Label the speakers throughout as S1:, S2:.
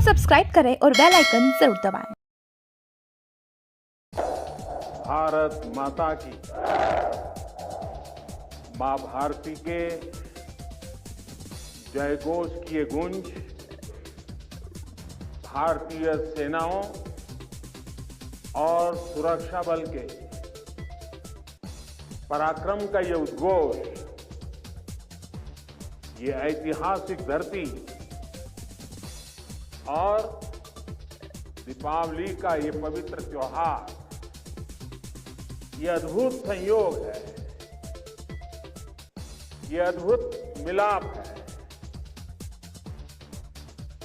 S1: Subscribe करें और bell icon जरूर दबाएं।
S2: भारत माता की, मां भारती के जयघोष की ये गूंज भारतीय सेनाओं और सुरक्षा बल के पराक्रम का ये उद्घोष, ये ऐतिहासिक धरती और दीपावली का ये पवित्र त्योहार, ये अद्भुत संयोग है, ये अद्भुत मिलाप है।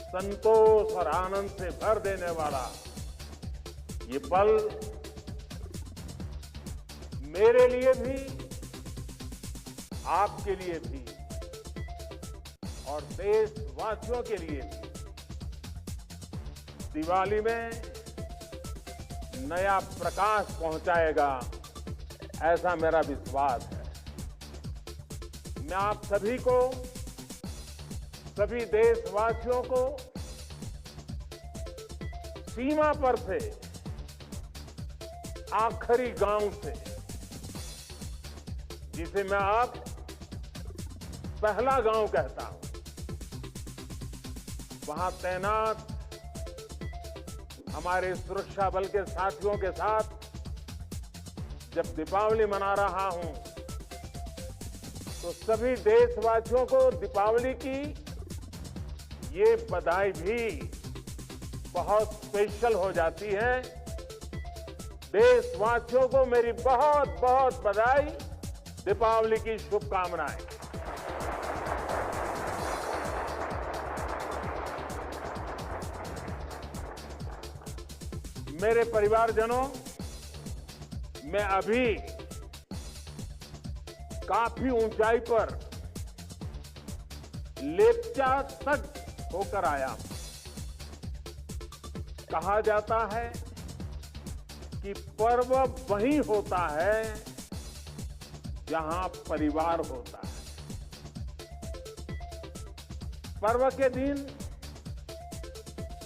S2: संतोष और आनंद से भर देने वाला ये पल मेरे लिए भी, आपके लिए भी और देशवासियों के लिए भी दिवाली में नया प्रकाश पहुंचाएगा, ऐसा मेरा विश्वास है। मैं आप सभी को, सभी देशवासियों को सीमा पर से, आखिरी गांव से, जिसे मैं अब पहला गांव कहता हूं, वहां तैनात हमारे सुरक्षा बल के साथियों के साथ जब दीपावली मना रहा हूं, तो सभी देशवासियों को दीपावली की ये बधाई भी बहुत स्पेशल हो जाती है। देशवासियों को मेरी बहुत बहुत बधाई, दीपावली की शुभकामनाएं। मेरे परिवारजनों, मैं अभी काफी ऊंचाई पर लेप्चा तक होकर आया हूं। कहा जाता है कि पर्व वहीं होता है जहां परिवार होता है। पर्व के दिन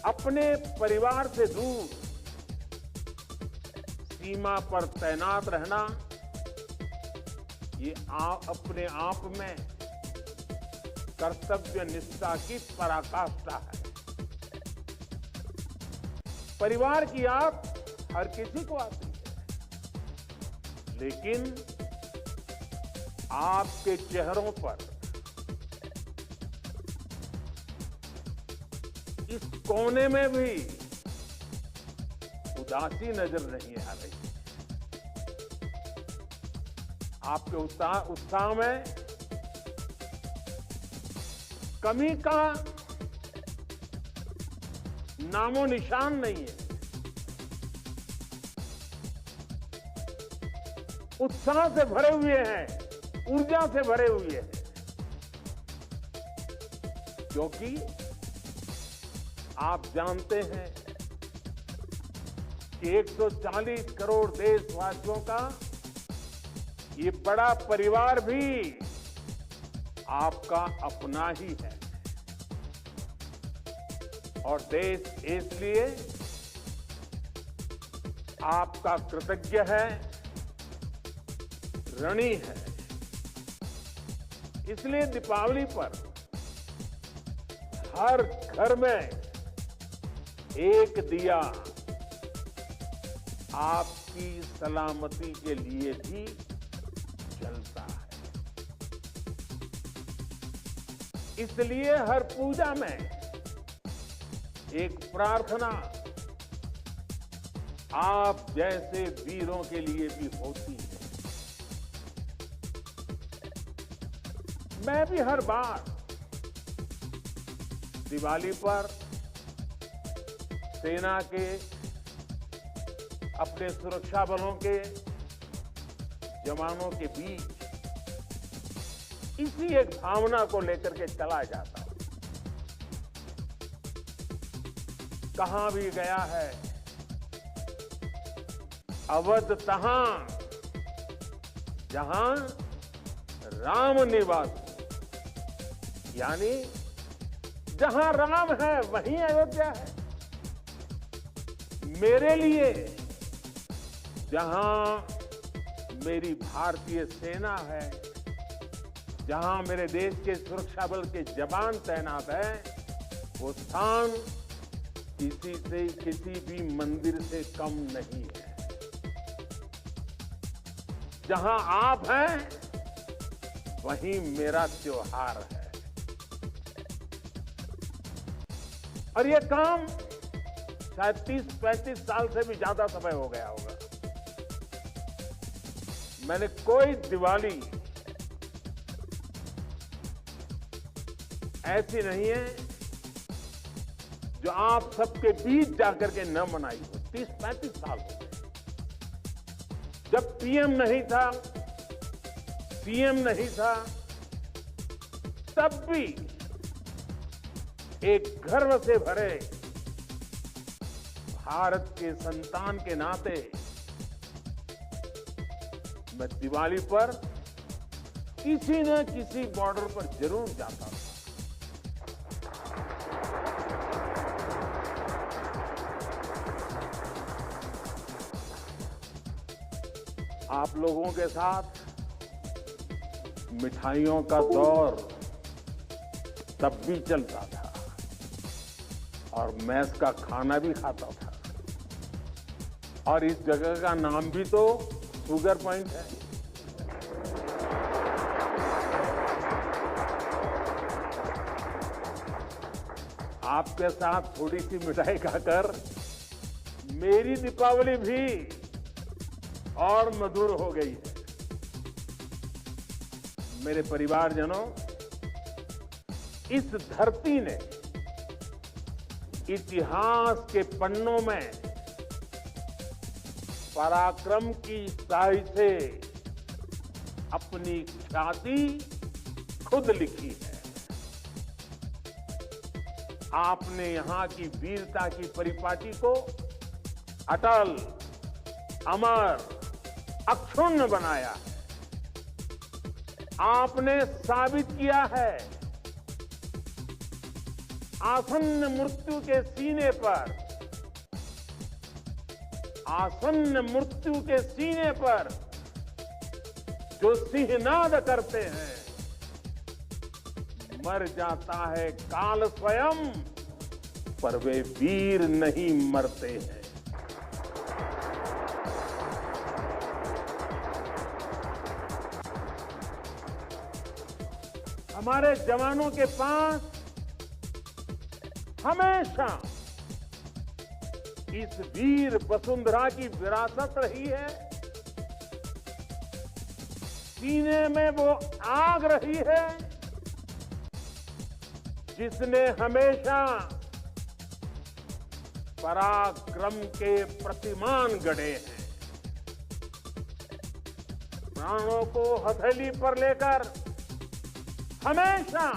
S2: अपने परिवार से दूर सीमा पर तैनात रहना, ये अपने आप में कर्तव्य निष्ठा की पराकाष्ठा है। परिवार की याद हर किसी को आती है, लेकिन आपके चेहरों पर इस कोने में भी उदासी नजर नहीं आ रही। आपके उत्साह में कमी का नामो निशान नहीं है। उत्साह से भरे हुए हैं, ऊर्जा से भरे हुए हैं, क्योंकि आप जानते हैं कि 140 करोड़ देशवासियों का ये बड़ा परिवार भी आपका अपना ही है, और देश इसलिए आपका कृतज्ञ है, ऋणी है। इसलिए दीपावली पर हर घर में एक दिया आपकी सलामती के लिए भी जलता है। इसलिए हर पूजा में एक प्रार्थना आप जैसे वीरों के लिए भी होती है। मैं भी हर बार दिवाली पर सेना के, अपने सुरक्षा बलों के जवानों के बीच इसी एक भावना को लेकर के चला जाता हूं। कहां भी गया है, अवध तहां जहां राम निवास, यानी जहां राम है वहीं अयोध्या है। मेरे लिए जहां मेरी भारतीय सेना है, जहां मेरे देश के सुरक्षा बल के जवान तैनात हैं, वो स्थान किसी भी मंदिर से कम नहीं है। जहां आप हैं वहीं मेरा त्योहार है। और ये काम शायद 30-35 साल से भी ज्यादा समय हो गया होगा। मैंने कोई दिवाली ऐसी नहीं है जो आप सबके बीच जाकर के न मनाई हो। 30-35 साल हो गए। जब पीएम नहीं था, सीएम नहीं था, तब भी एक गर्व से भरे भारत के संतान के नाते मैं दिवाली पर किसी न किसी बॉर्डर पर जरूर जाता था। आप लोगों के साथ मिठाइयों का दौर तब भी चलता था और मैस का खाना भी खाता था। और इस जगह का नाम भी तो शुगर पॉइंट है। आपके साथ थोड़ी सी मिठाई खाकर मेरी दीपावली भी और मधुर हो गई है। मेरे परिवारजनों, इस धरती ने इतिहास के पन्नों में पराक्रम की स्याही से अपनी ख्याति खुद लिखी है। आपने यहां की वीरता की परिपाटी को अटल, अमर, अक्षुण्ण बनाया है। आपने साबित किया है आसन्न मृत्यु के सीने पर, आसन्न मृत्यु के सीने पर जो सिंहनाद करते हैं, मर जाता है काल स्वयं, पर वे वीर नहीं मरते हैं। हमारे जवानों के पास हमेशा इस वीर वसुंधरा की विरासत रही है। सीने में वो आग रही है जिसने हमेशा पराक्रम के प्रतिमान गढ़े हैं। प्राणों को हथेली पर लेकर हमेशा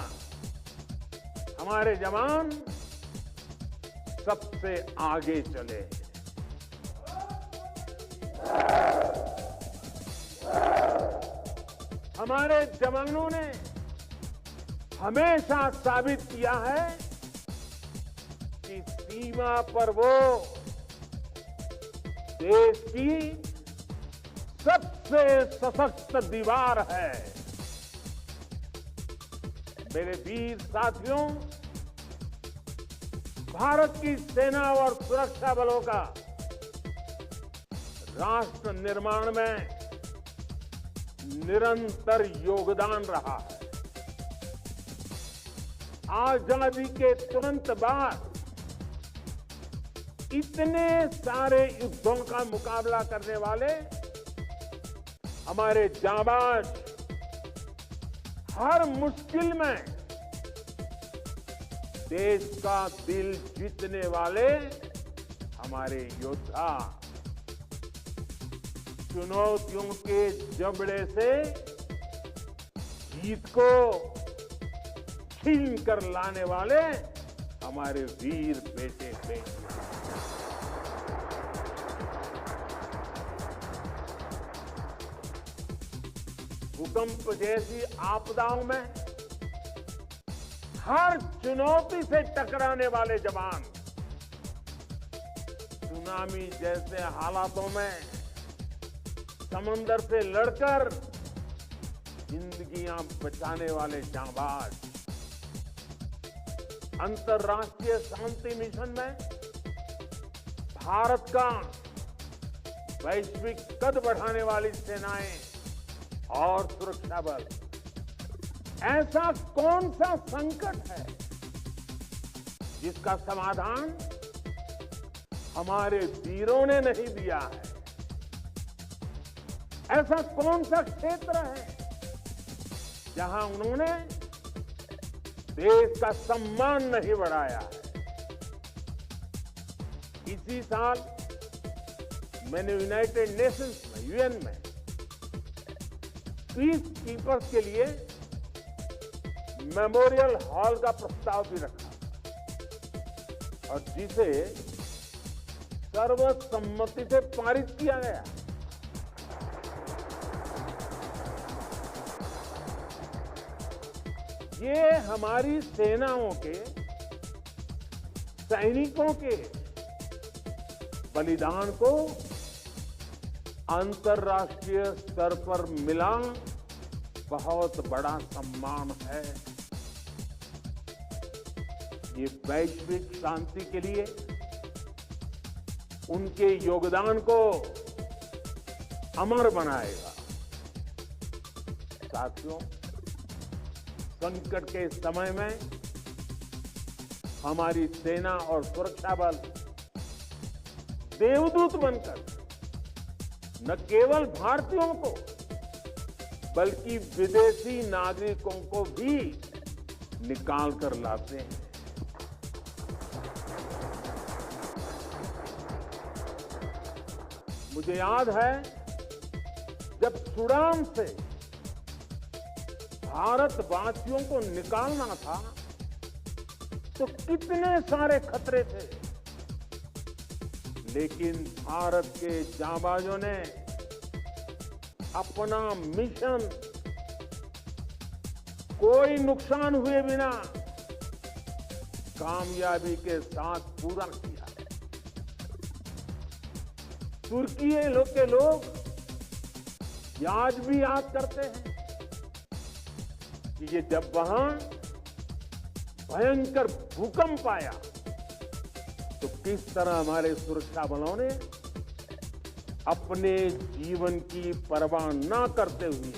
S2: हमारे जवान सबसे आगे चले। हमारे जवानों ने हमेशा साबित किया है कि सीमा पर वो देश की सबसे सशक्त दीवार है। मेरे वीर साथियों, भारत की सेना और सुरक्षा बलों का राष्ट्र निर्माण में निरंतर योगदान रहा है। आजादी के तुरंत बाद इतने सारे युद्धों का मुकाबला करने वाले हमारे जाबाज, हर मुश्किल में देश का दिल जीतने वाले हमारे योद्धा चुनौतियों के जबड़े से जीत को छीन कर लाने वाले हमारे वीर बेटे बेटियां। भूकंप जैसी आपदाओं में हर चुनौती से टकराने वाले जवान सुनामी जैसे हालातों में समंदर से लड़कर जिंदगियां बचाने वाले जांबाज, अंतर्राष्ट्रीय शांति मिशन में भारत का वैश्विक कद बढ़ाने वाली सेनाएं और सुरक्षा बल, ऐसा कौन सा संकट है जिसका समाधान हमारे वीरों ने नहीं दिया है? ऐसा कौन सा क्षेत्र है जहां उन्होंने देश का सम्मान नहीं बढ़ाया है? इसी साल मैंने यूनाइटेड नेशंस में, यूएन में पीस कीपर्स के लिए मेमोरियल हॉल का प्रस्ताव भी रखा और जिसे सर्वसम्मति से पारित किया गया। ये हमारी सेनाओं के, सैनिकों के बलिदान को अंतर्राष्ट्रीय स्तर पर मिला बहुत बड़ा सम्मान है। ये वैश्विक शांति के लिए उनके योगदान को अमर बनाएगा। साथियों, संकट के समय में हमारी सेना और सुरक्षा बल देवदूत बनकर न केवल भारतीयों को बल्कि विदेशी नागरिकों को भी निकाल कर लाते हैं। मुझे याद है जब सूडान से भारतवासियों को निकालना था तो कितने सारे खतरे थे, लेकिन भारत के जांबाजों ने अपना मिशन कोई नुकसान हुए बिना कामयाबी के साथ पूरा किया। तुर्की के लोग आज भी याद करते हैं कि ये जब वहां भयंकर भूकंप आया तो किस तरह हमारे सुरक्षा बलों ने अपने जीवन की परवाह न करते हुए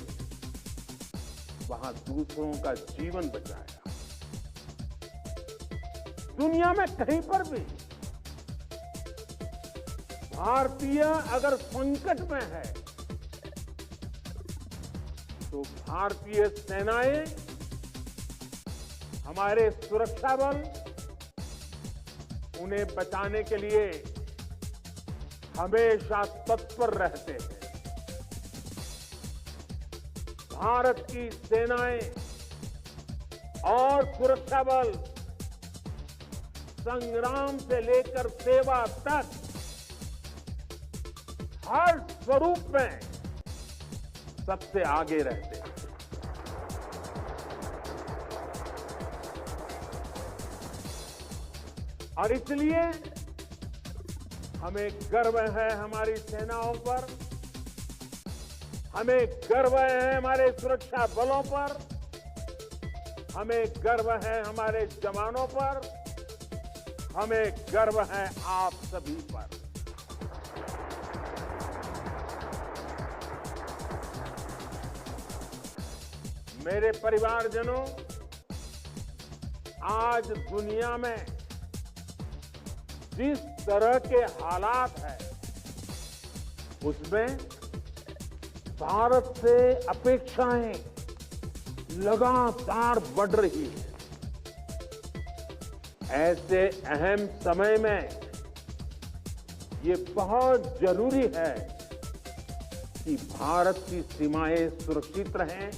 S2: वहां दूसरों का जीवन बचाया। दुनिया में कहीं पर भी भारतीय अगर संकट में है तो भारतीय सेनाएं, हमारे सुरक्षा बल उन्हें बचाने के लिए हमेशा तत्पर रहते हैं। भारत की सेनाएं और सुरक्षा बल संग्राम से लेकर सेवा तक हर स्वरूप में सबसे आगे रहते हैं। और इसलिए हमें गर्व है हमारी सेनाओं पर, हमें गर्व है हमारे सुरक्षा बलों पर, हमें गर्व है हमारे जवानों पर, हमें गर्व है आप सभी पर। मेरे परिवारजनों, आज दुनिया में जिस तरह के हालात हैं उसमें भारत से अपेक्षाएं लगातार बढ़ रही है। ऐसे अहम समय में ये बहुत जरूरी है कि भारत की सीमाएं सुरक्षित रहें,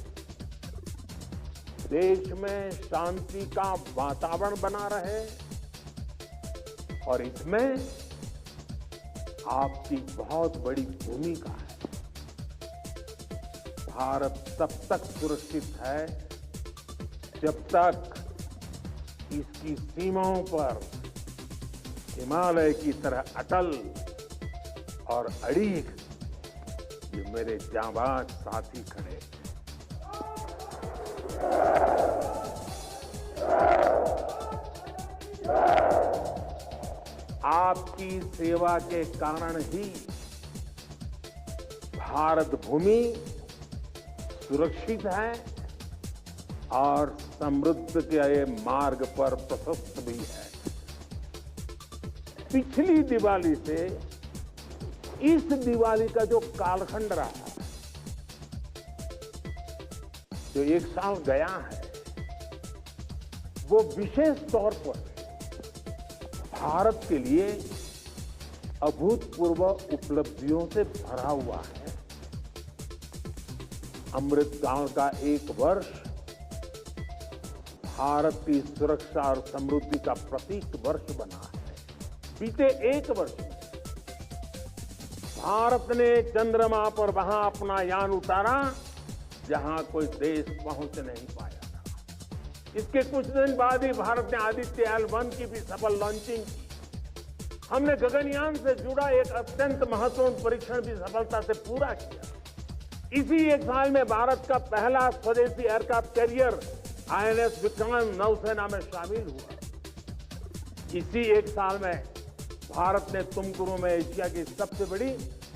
S2: देश में शांति का वातावरण बना रहे और इसमें आपकी बहुत बड़ी भूमिका है। भारत तब तक सुरक्षित है जब तक इसकी सीमाओं पर हिमालय की तरह अटल और अड़ीग ये मेरे जांबाज साथी खड़े हैं। आपकी सेवा के कारण ही भारत भूमि सुरक्षित है और समृद्ध के मार्ग पर प्रशस्त भी है। पिछली दिवाली से इस दिवाली का जो कालखंड रहा, जो एक साल गया है, वो विशेष तौर पर भारत के लिए अभूतपूर्व उपलब्धियों से भरा हुआ है। अमृतकाल का एक वर्ष भारत की सुरक्षा और समृद्धि का प्रतीक वर्ष बना है। बीते एक वर्ष में भारत ने चंद्रमा पर वहां अपना यान उतारा जहां कोई देश पहुंच नहीं पाया था। इसके कुछ दिन बाद ही भारत ने आदित्य L1 की भी सफल लॉन्चिंग की। हमने गगनयान से जुड़ा एक अत्यंत महत्वपूर्ण परीक्षण भी सफलता से पूरा किया। इसी एक साल में भारत का पहला स्वदेशी एयरक्राफ्ट कैरियर INS विक्रांत नौसेना में शामिल हुआ। इसी एक साल में भारत ने तुमकुरू में एशिया की सबसे बड़ी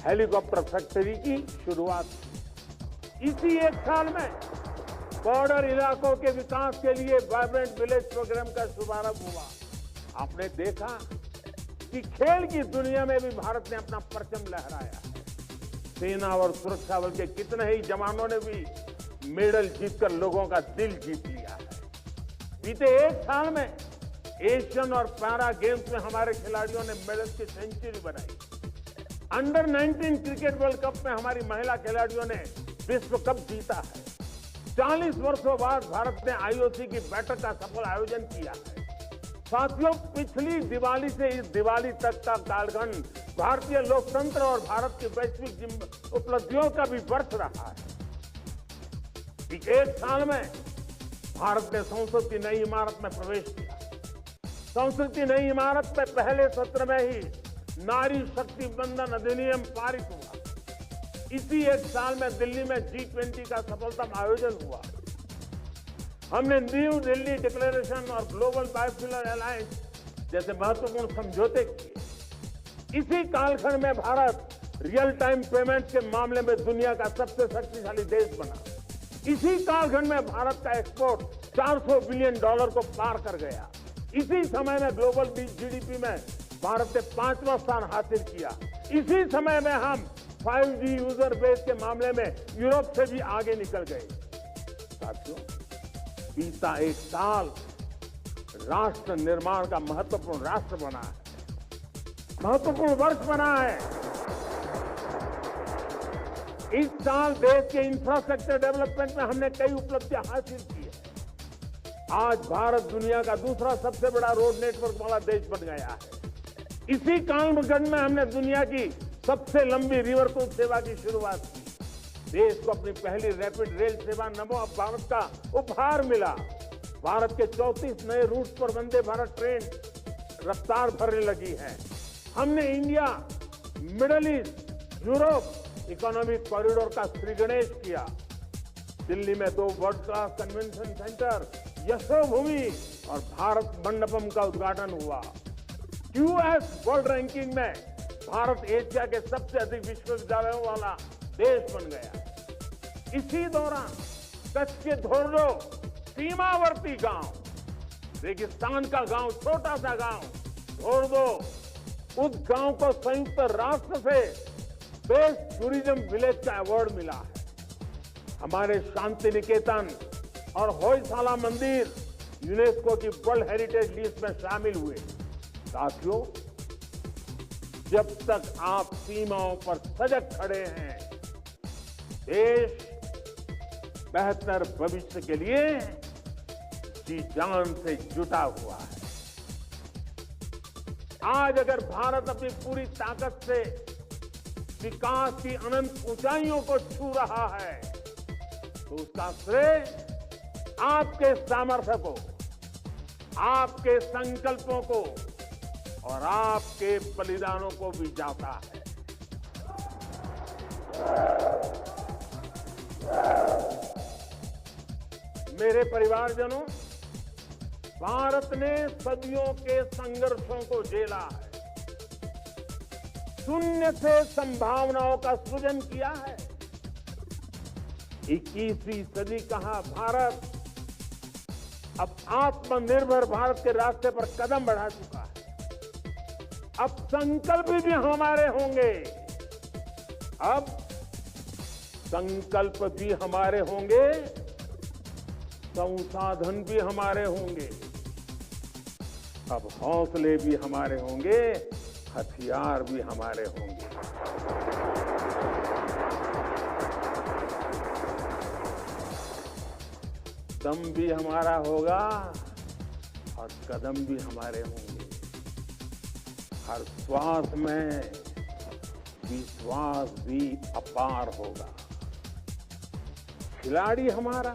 S2: हेलीकॉप्टर फैक्ट्री की शुरुआत की। इसी एक साल में बॉर्डर इलाकों के विकास के लिए वाइब्रेंट विलेज प्रोग्राम का शुभारंभ हुआ। आपने देखा कि खेल की दुनिया में भी भारत ने अपना परचम लहराया है। सेना और सुरक्षा बल के कितने ही जवानों ने भी मेडल जीतकर लोगों का दिल जीत लिया है। बीते एक साल में एशियन और पैरा गेम्स में हमारे खिलाड़ियों ने मेडल की सेंचुरी बनाई। अंडर 19 क्रिकेट वर्ल्ड कप में हमारी महिला खिलाड़ियों ने विश्व कप जीता है। 40 वर्षों बाद भारत ने IOC की बैठक का सफल आयोजन किया है। साथियों, पिछली दिवाली से इस दिवाली तक का कालखंड भारतीय लोकतंत्र और भारत की वैश्विक उपलब्धियों का भी वर्ष रहा है। एक साल में भारत ने संसद की नई इमारत में प्रवेश किया। संसद की नई इमारत में पहले सत्र में ही नारी शक्ति बंधन अधिनियम पारित हुआ। इसी एक साल में दिल्ली में G20 का सफलतम आयोजन हुआ। हमने न्यू दिल्ली डिक्लेरेशन और ग्लोबल बायोफ्यूल अलायंस जैसे महत्वपूर्ण समझौते किए। इसी कालखंड में भारत रियल टाइम पेमेंट के मामले में दुनिया का सबसे शक्तिशाली देश बना। इसी कालखंड में भारत का एक्सपोर्ट $400 बिलियन को पार कर गया। इसी समय में ग्लोबल GDP में भारत ने 5वां स्थान हासिल किया। इसी समय में हम 5G यूजर बेस के मामले में यूरोप से भी आगे निकल गए। साथियों, बीता एक साल राष्ट्र निर्माण का महत्वपूर्ण राष्ट्र बना है, महत्वपूर्ण वर्ष बना है। इस साल देश के इंफ्रास्ट्रक्चर डेवलपमेंट में हमने कई उपलब्धियां हासिल की है। आज भारत दुनिया का दूसरा सबसे बड़ा रोड नेटवर्क वाला देश बन गया है। इसी कालखंड में हमने दुनिया की सबसे लंबी रिवर क्रूज सेवा की शुरुआत की। देश को अपनी पहली रैपिड रेल सेवा नमो अब भारत का उपहार मिला। भारत के 34 नए रूट्स पर वंदे भारत ट्रेन रफ्तार भरने लगी है। हमने India, middle east, Europe economic corridor का श्रीगणेश किया। दिल्ली में 2 world class convention centre, Yashobhoomi और भारत मंडपम का उद्घाटन हुआ। QS वर्ल्ड रैंकिंग में भारत एशिया के सबसे अधिक विश्वविद्यालयों वाला देश बन गया। इसी दौरान कच्छ के धोर्डो सीमावर्ती गांव, रेगिस्तान का गांव, छोटा सा गांव धोर्डो, उस गांव को संयुक्त राष्ट्र से बेस्ट टूरिज्म विलेज का अवार्ड मिला है। हमारे शांति निकेतन और होयसाला मंदिर यूनेस्को की वर्ल्ड हेरिटेज लिस्ट में शामिल हुए। साथियों, जब तक आप सीमाओं पर सजग खड़े हैं, देश बेहतर भविष्य के लिए जी जान से जुटा हुआ है। आज अगर भारत अपनी पूरी ताकत से विकास की अनंत ऊंचाइयों को छू रहा है, तो उसका श्रेय आपके सामर्थ्य को, आपके संकल्पों को और आपके बलिदानों को भी जाता है। मेरे परिवारजनों, भारत ने सदियों के संघर्षों को झेला है, शून्य से संभावनाओं का सृजन किया है। 21वीं सदी का भारत अब आत्मनिर्भर भारत के रास्ते पर कदम बढ़ा चुका है। अब संकल्प भी हमारे होंगे, अब संकल्प भी हमारे होंगे, संसाधन भी हमारे होंगे, अब हौसले भी हमारे होंगे, हथियार भी हमारे होंगे। दम भी हमारा होगा और कदम भी हमारे होंगे। हर श्वास में विश्वास भी अपार होगा। खिलाड़ी हमारा,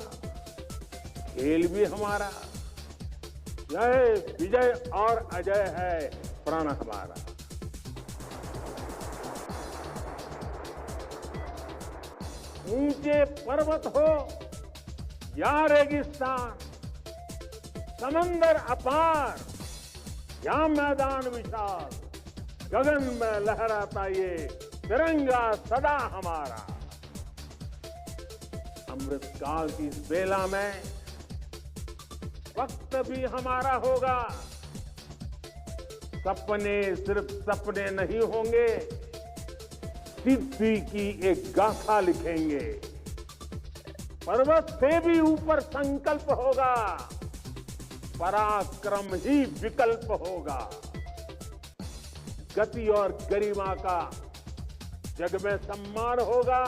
S2: खेल भी हमारा, जय विजय और अजय है प्रण हमारा। ऊंचे पर्वत हो या रेगिस्तान, समंदर अपार या मैदान विशाल, गगन में लहराता ये तिरंगा सदा हमारा। अमृतकाल की इस बेला में वक्त भी हमारा होगा। सपने सिर्फ सपने नहीं होंगे, सिद्धि की एक गाथा लिखेंगे। पर्वत से भी ऊपर संकल्प होगा, पराक्रम ही विकल्प होगा। गति और गरिमा का जग में सम्मान होगा।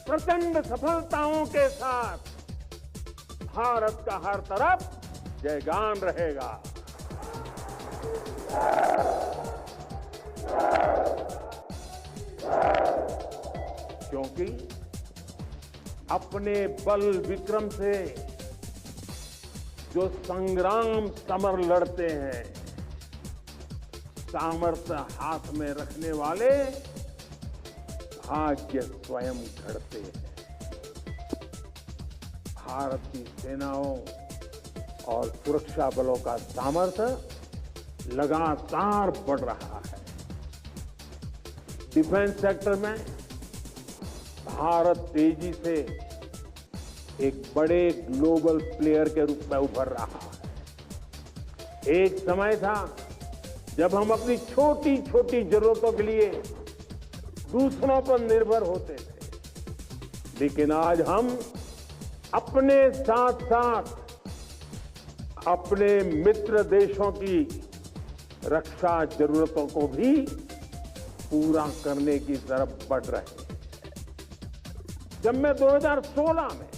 S2: प्रचंड सफलताओं के साथ भारत का हर तरफ जयगान रहेगा। क्योंकि अपने बल विक्रम से जो संग्राम समर लड़ते हैं, सामर्थ्य हाथ में रखने वाले भाग्य स्वयं घड़ते हैं। भारत की सेनाओं और सुरक्षा बलों का सामर्थ्य लगातार बढ़ रहा है। डिफेंस सेक्टर में भारत तेजी से एक बड़े ग्लोबल प्लेयर के रूप में उभर रहा है। एक समय था जब हम अपनी छोटी छोटी जरूरतों के लिए दूसरों पर निर्भर होते थे, लेकिन आज हम अपने साथ साथ अपने मित्र देशों की रक्षा जरूरतों को भी पूरा करने की तरफ बढ़ रहे हैं। जब मैं 2016 में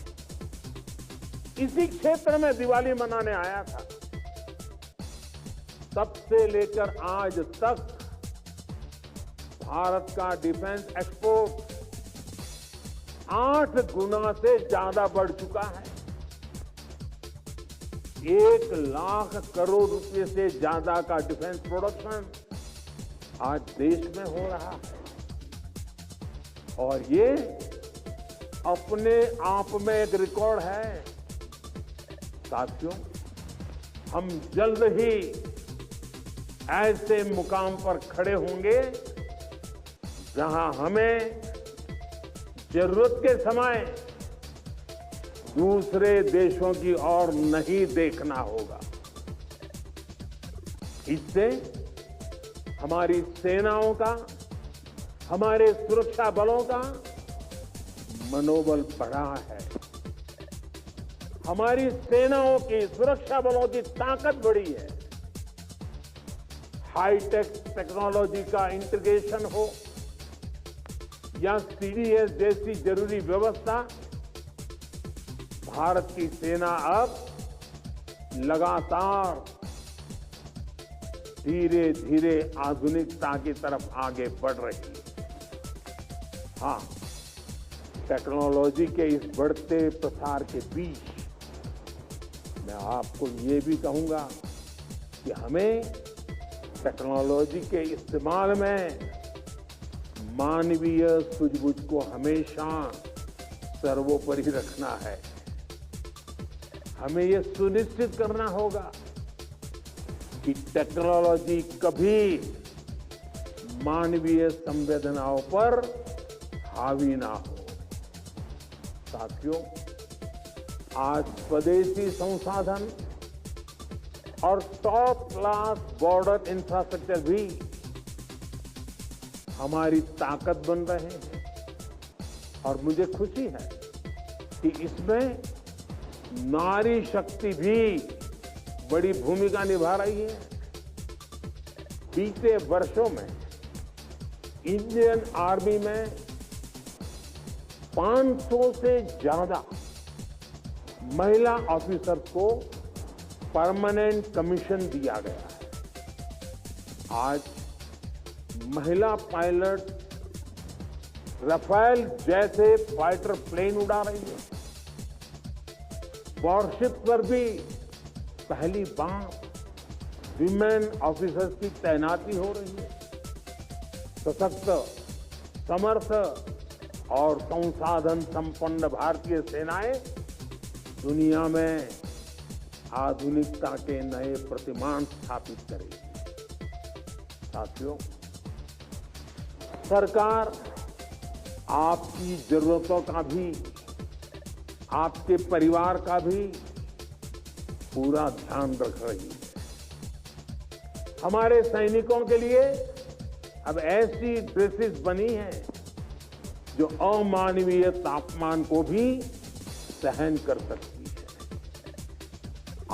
S2: इसी क्षेत्र में दिवाली मनाने आया था, तब से लेकर आज तक भारत का डिफेंस एक्सपोर्ट 8 गुना से ज्यादा बढ़ चुका है। 1 लाख करोड़ रुपए से ज्यादा का डिफेंस प्रोडक्शन आज देश में हो रहा है। और ये अपने आप में एक रिकॉर्ड है। साथियों, हम जल्द ही ऐसे मुकाम पर खड़े होंगे जहां हमें जरूरत के समय दूसरे देशों की ओर नहीं देखना होगा। इससे हमारी सेनाओं का, हमारे सुरक्षा बलों का मनोबल बढ़ा है। हमारी सेनाओं की, सुरक्षा बलों की ताकत बढ़ी है। हाईटेक टेक्नोलॉजी का इंटीग्रेशन हो या सीडीएस जैसी जरूरी व्यवस्था, भारत की सेना अब लगातार धीरे धीरे आधुनिकता की तरफ आगे बढ़ रही है। हाँ, टेक्नोलॉजी के इस बढ़ते प्रसार के बीच मैं आपको ये भी कहूंगा कि हमें टेक्नोलॉजी के इस्तेमाल में मानवीय सूझबूझ को हमेशा सर्वोपरि रखना है। हमें ये सुनिश्चित करना होगा कि टेक्नोलॉजी कभी मानवीय संवेदनाओं पर हावी ना हो। साथियों, आज स्वदेशी संसाधन और टॉप क्लास बॉर्डर इंफ्रास्ट्रक्चर भी हमारी ताकत बन रहे हैं और मुझे खुशी है कि इसमें नारी शक्ति भी बड़ी भूमिका निभा रही है। बीते वर्षों में इंडियन आर्मी में 500 से ज्यादा महिला ऑफिसर्स को परमानेंट कमीशन दिया गया है। आज महिला पायलट राफेल जैसे फाइटर प्लेन उड़ा रही है। वॉरशिप पर भी पहली बार विमेन ऑफिसर्स की तैनाती हो रही है। सशक्त, समर्थ और संसाधन संपन्न भारतीय सेनाएं दुनिया में आधुनिकता के नए प्रतिमान स्थापित करेगी। साथियों, सरकार आपकी जरूरतों का भी, आपके परिवार का भी पूरा ध्यान रख रही है। हमारे सैनिकों के लिए अब ऐसी ड्रेसेस बनी हैं जो अमानवीय तापमान को भी सहन कर सकती है।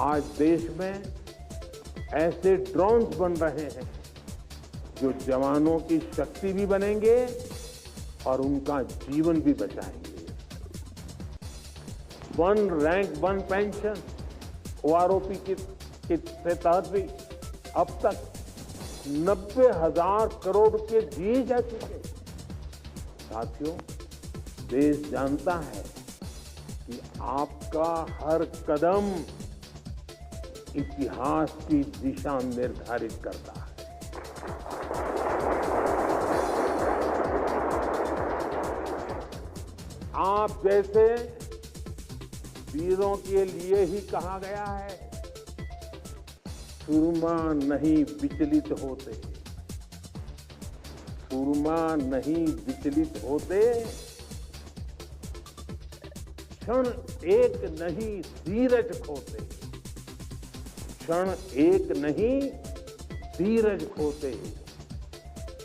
S2: आज देश में ऐसे ड्रोन्स बन रहे हैं जो जवानों की शक्ति भी बनेंगे और उनका जीवन भी बचाएंगे। One rank one pension OROP के तहत भी अब तक 90,000 करोड़ रुपए दिए जा चुके। साथियों, देश जानता है कि आपका हर कदम इतिहास की दिशा निर्धारित करता है। आप जैसे वीरों के लिए ही कहा गया है, सुरमा नहीं विचलित होते, सुरमा नहीं विचलित होते, क्षण एक नहीं धीरज खोते, क्षण एक नहीं धीरज खोते,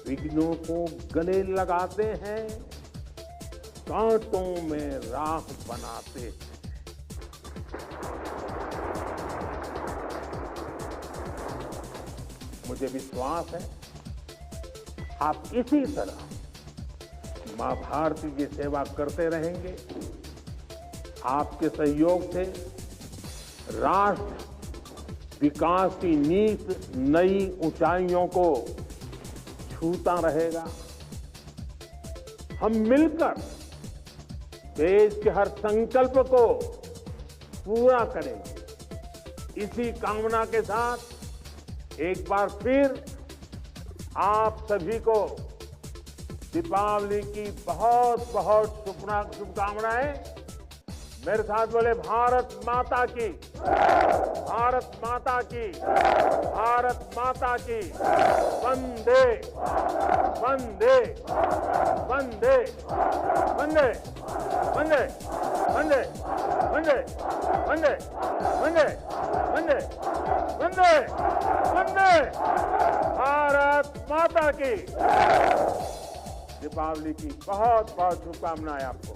S2: विघ्नों को गले लगाते हैं, कांटों में राख बनाते हैं। मुझे विश्वास है आप इसी तरह मां भारती की सेवा करते रहेंगे। आपके सहयोग से राष्ट्र विकास की नींव नई ऊंचाइयों को छूता रहेगा। हम मिलकर देश के हर संकल्प को पूरा करेंगे। इसी कामना के साथ एक बार फिर आप सभी को दीपावली की बहुत बहुत शुभकामनाएं। मेरे साथ बोले भारत माता की, भारत माता की, भारत माता की। वंदे वंदे वंदे वंदे वंदे वंदे वंदे वंदे वंदे वंदे वंदे वंदे भारत माता की। दीपावली की बहुत बहुत शुभकामनाएं आपको।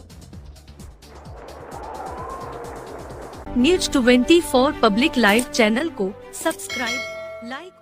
S3: News 24 पब्लिक लाइव चैनल को सब्सक्राइब, लाइक